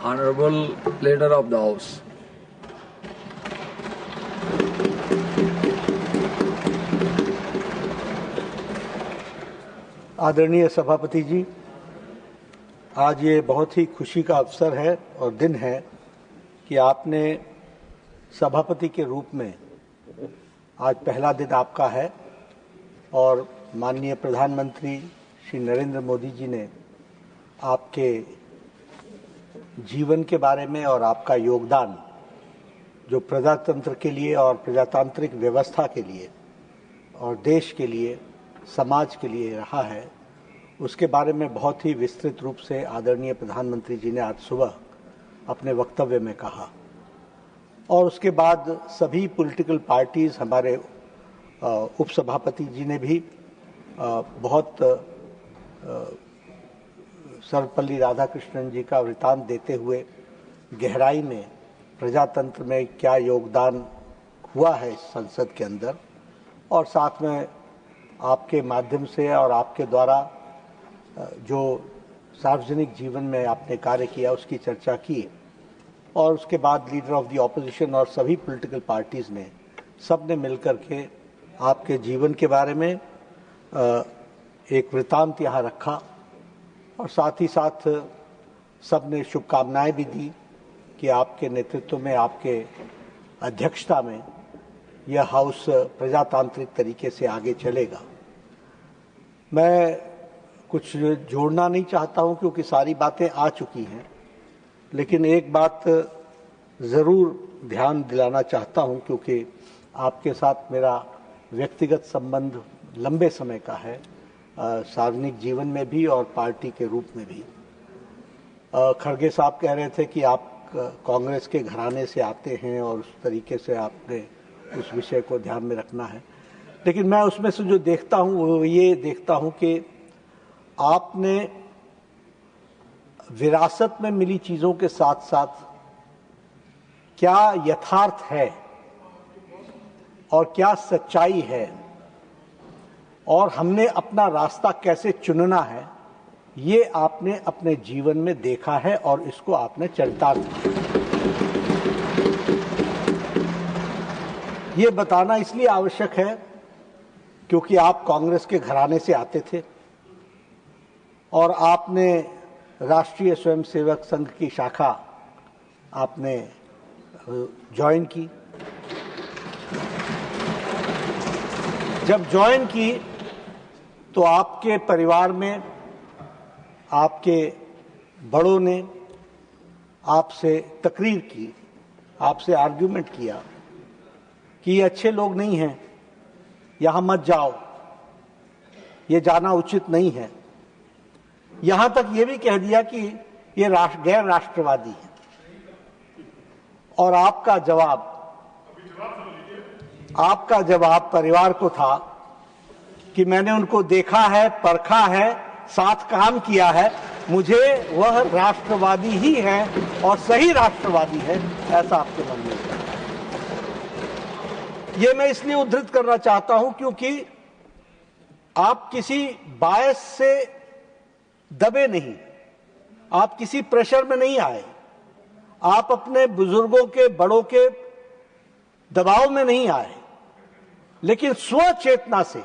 Honorable Leader of the House. आदरणीय सभापति जी, आज ये बहुत ही खुशी का अवसर है और दिन है कि आपने सभापति के रूप में आज पहला दिन आपका है और माननीय प्रधानमंत्री श्री नरेंद्र मोदी जी ने आपके जीवन के बारे में और आपका योगदान जो प्रजातंत्र के लिए और प्रजातांत्रिक व्यवस्था के लिए और देश के लिए, समाज के लिए रहा है, उसके बारे में बहुत ही विस्तृत रूप से आदरणीय प्रधानमंत्री जी ने आज सुबह अपने वक्तव्य में कहा। और उसके बाद सभी पॉलिटिकल पार्टीज, हमारे उपसभापति जी ने भी बहुत सर्वपल्ली राधाकृष्णन जी का वृतांत देते हुए गहराई में प्रजातंत्र में क्या योगदान हुआ है इस संसद के अंदर, और साथ में आपके माध्यम से और आपके द्वारा जो सार्वजनिक जीवन में आपने कार्य किया उसकी चर्चा की। और उसके बाद लीडर ऑफ द ऑपोजिशन और सभी पॉलिटिकल पार्टीज ने सब ने मिलकर के आपके जीवन के बारे में एक वृतांत यहाँ रखा और साथ ही साथ सब ने शुभकामनाएं भी दी कि आपके नेतृत्व में, आपके अध्यक्षता में यह हाउस प्रजातांत्रिक तरीके से आगे चलेगा। मैं कुछ जोड़ना नहीं चाहता हूं क्योंकि सारी बातें आ चुकी हैं, लेकिन एक बात ज़रूर ध्यान दिलाना चाहता हूं क्योंकि आपके साथ मेरा व्यक्तिगत संबंध लंबे समय का है, सार्वजनिक जीवन में भी और पार्टी के रूप में भी। खड़गे साहब कह रहे थे कि आप कांग्रेस के घराने से आते हैं और उस तरीके से आपने उस विषय को ध्यान में रखना है, लेकिन मैं उसमें से जो देखता हूं वो ये देखता हूं कि आपने विरासत में मिली चीजों के साथ साथ क्या यथार्थ है और क्या सच्चाई है और हमने अपना रास्ता कैसे चुनना है, ये आपने अपने जीवन में देखा है और इसको आपने चरितार्थ किया। ये बताना इसलिए आवश्यक है क्योंकि आप कांग्रेस के घराने से आते थे और आपने राष्ट्रीय स्वयंसेवक संघ की शाखा आपने ज्वाइन की। जब ज्वाइन की तो आपके परिवार में आपके बड़ों ने आपसे तकरीर की, आपसे आर्ग्यूमेंट किया कि ये अच्छे लोग नहीं हैं, यहां मत जाओ, ये जाना उचित नहीं है। यहां तक ये भी कह दिया कि ये गैर राष्ट्रवादी है। और आपका जवाब परिवार को था कि मैंने उनको देखा है, परखा है, साथ काम किया है, मुझे वह राष्ट्रवादी ही है और सही राष्ट्रवादी है, ऐसा आपके मन में था। ये मैं इसलिए उद्धृत करना चाहता हूं क्योंकि आप किसी बायस से दबे नहीं, आप किसी प्रेशर में नहीं आए, आप अपने बुजुर्गों के, बड़ों के दबाव में नहीं आए, लेकिन स्वचेतना से,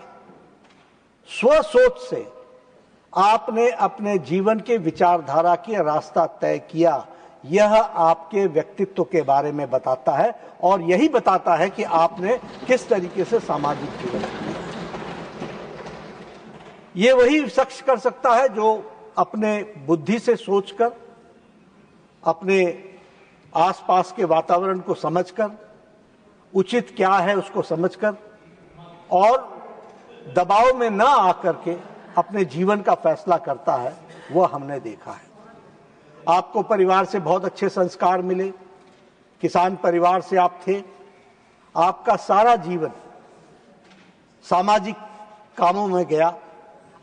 स्वसोच से आपने अपने जीवन के विचारधारा की रास्ता तय किया। यह आपके व्यक्तित्व के बारे में बताता है और यही बताता है कि आपने किस तरीके से सामाजिक जीवन किया। ये वही शख्स कर सकता है जो अपने बुद्धि से सोचकर, अपने आसपास के वातावरण को समझकर, उचित क्या है उसको समझकर और दबाव में ना आकर के अपने जीवन का फैसला करता है, वह हमने देखा है। आपको परिवार से बहुत अच्छे संस्कार मिले, किसान परिवार से आप थे, आपका सारा जीवन सामाजिक कामों में गया।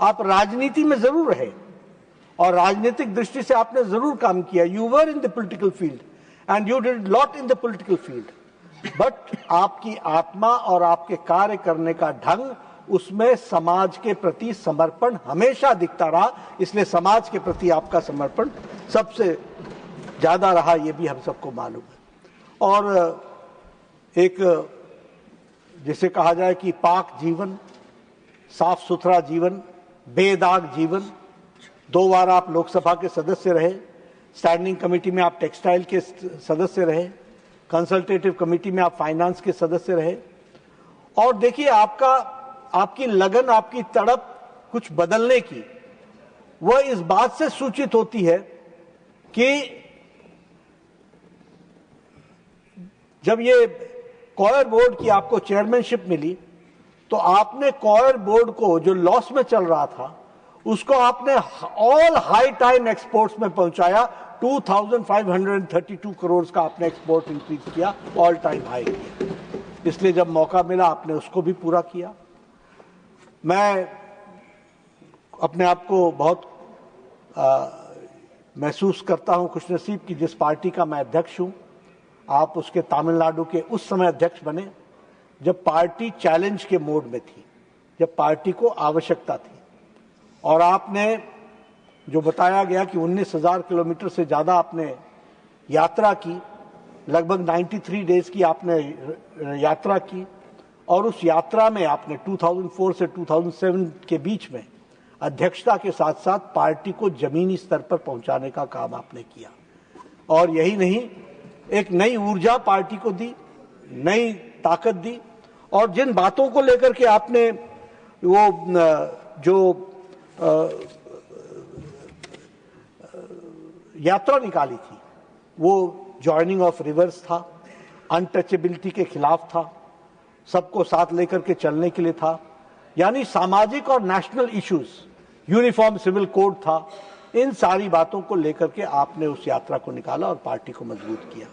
आप राजनीति में जरूर रहे और राजनीतिक दृष्टि से आपने जरूर काम किया। You were in the political field and you did lot in the political field, but आपकी आत्मा और आपके कार्य करने का ढंग, उसमें समाज के प्रति समर्पण हमेशा दिखता रहा। इसलिए समाज के प्रति आपका समर्पण सबसे ज़्यादा रहा, ये भी हम सबको मालूम है। और एक जिसे कहा जाए कि पाक जीवन, साफ सुथरा जीवन, बेदाग जीवन। 2 बार आप लोकसभा के सदस्य रहे, स्टैंडिंग कमेटी में आप टेक्सटाइल के सदस्य रहे, कंसल्टेटिव कमेटी में आप फाइनेंस के सदस्य रहे। और देखिए आपकी लगन, आपकी तड़प कुछ बदलने की, वह इस बात से सूचित होती है कि जब ये कॉयर बोर्ड की आपको चेयरमैनशिप मिली तो आपने कॉयर बोर्ड को, जो लॉस में चल रहा था, उसको आपने ऑल हाई टाइम एक्सपोर्ट्स में पहुंचाया। 2532 करोड़ का आपने एक्सपोर्ट इंक्रीज किया, ऑल टाइम हाई किया। इसलिए जब मौका मिला आपने उसको भी पूरा किया। मैं अपने आप को बहुत महसूस करता हूं खुशनसीब कि जिस पार्टी का मैं अध्यक्ष हूं, आप उसके तमिलनाडु के उस समय अध्यक्ष बने जब पार्टी चैलेंज के मोड में थी, जब पार्टी को आवश्यकता थी। और आपने जो बताया गया कि 19,000 किलोमीटर से ज़्यादा आपने यात्रा की, लगभग 93 डेज की आपने यात्रा की। और उस यात्रा में आपने 2004 से 2007 के बीच में अध्यक्षता के साथ साथ पार्टी को जमीनी स्तर पर पहुंचाने का काम आपने किया। और यही नहीं, एक नई ऊर्जा पार्टी को दी, नई ताकत दी। और जिन बातों को लेकर के आपने वो जो यात्रा निकाली थी, वो जॉइनिंग ऑफ रिवर्स था, अनटचेबिलिटी के खिलाफ था, सबको साथ लेकर के चलने के लिए था, यानी सामाजिक और national issues, uniform civil code था। इन सारी बातों को लेकर के आपने उस यात्रा को निकाला और पार्टी को मजबूत किया।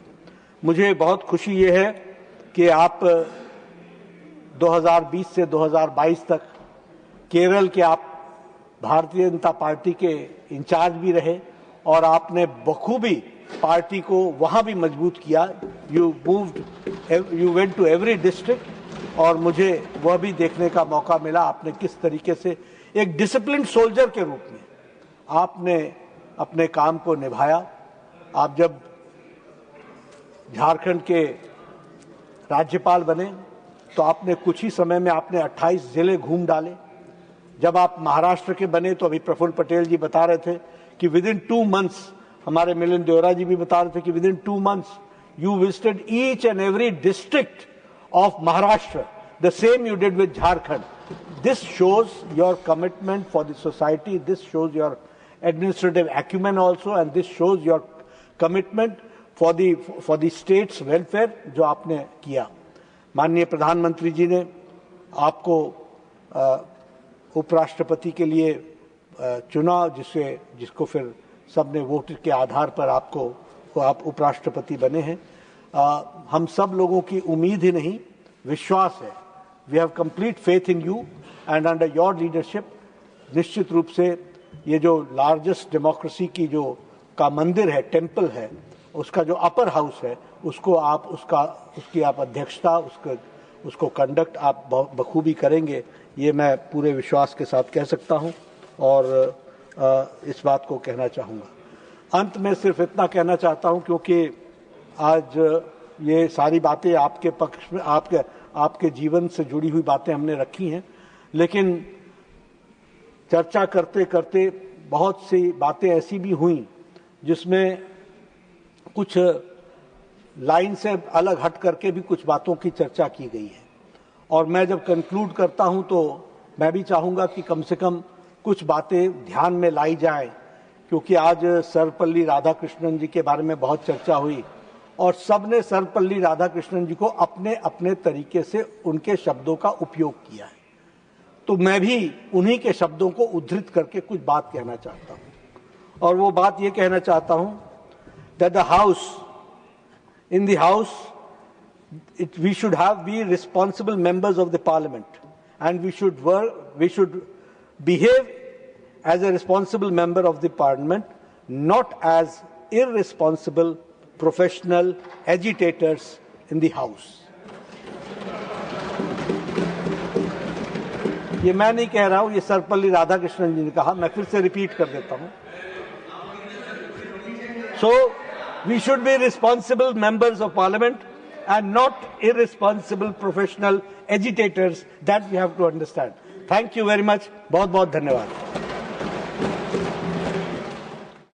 मुझे बहुत खुशी ये है कि आप 2020 से 2022 तक केरल के आप भारतीय जनता पार्टी के इंचार्ज भी रहे और आपने बखूबी पार्टी को वहां भी मजबूत किया। You went to every district और मुझे वह भी देखने का मौका मिला आपने किस तरीके से एक डिसिप्लिन सोल्जर के रूप में आपने अपने काम को निभाया। आप जब झारखंड के राज्यपाल बने तो आपने कुछ ही समय में आपने 28 जिले घूम डाले। जब आप महाराष्ट्र के बने तो अभी प्रफुल्ल पटेल जी बता रहे थे कि विद इन 2 मंथ्स, हमारे मिलिंद देवरा जी भी बता रहे थे कि with in 2 months you visited each and every district of Maharashtra, the same you did with Jharkhand. This shows your commitment for the society, this shows your administrative acumen also, and this shows your commitment for the state's welfare जो आपने किया। माननीय प्रधानमंत्री जी ने आपको उपराष्ट्रपति के लिए चुना, जिसको फिर सबने वोट के आधार पर आप उपराष्ट्रपति बने हैं। हम सब लोगों की उम्मीद ही नहीं, विश्वास है। We have complete faith in you and under your leadership निश्चित रूप से ये जो लार्जेस्ट डेमोक्रेसी की जो का मंदिर है, टेम्पल है, उसका जो अपर हाउस है, उसको आप उसकी आप अध्यक्षता, उसको कंडक्ट आप बखूबी करेंगे, ये मैं पूरे विश्वास के साथ कह सकता हूँ और इस बात को कहना चाहूँगा। अंत में सिर्फ इतना कहना चाहता हूँ, क्योंकि आज ये सारी बातें आपके पक्ष में, आपके जीवन से जुड़ी हुई बातें हमने रखी हैं, लेकिन चर्चा करते करते बहुत सी बातें ऐसी भी हुई जिसमें कुछ लाइन से अलग हट करके भी कुछ बातों की चर्चा की गई है। और मैं जब कंक्लूड करता हूं तो मैं भी चाहूंगा कि कम से कम कुछ बातें ध्यान में लाई जाएं, क्योंकि आज सर्वपल्ली राधाकृष्णन जी के बारे में बहुत चर्चा हुई और सबने सर्वपल्ली राधाकृष्णन जी को अपने अपने तरीके से उनके शब्दों का उपयोग किया है। तो मैं भी उन्हीं के शब्दों को उद्धृत करके कुछ बात कहना चाहता हूं और वो बात ये कहना चाहता हूं that the house, in the house, we should be responsible members of the parliament, and we should behave as a responsible member of the parliament, not as irresponsible professional agitators in the house. ये मैं नहीं कह रहा हूं, ये सर्वपल्ली राधाकृष्णन जी ने कहा। मैं फिर से रिपीट कर देता हूं। So We should be responsible members of parliament and not irresponsible professional agitators. That we have to understand. Thank you very much. बहुत बहुत धन्यवाद.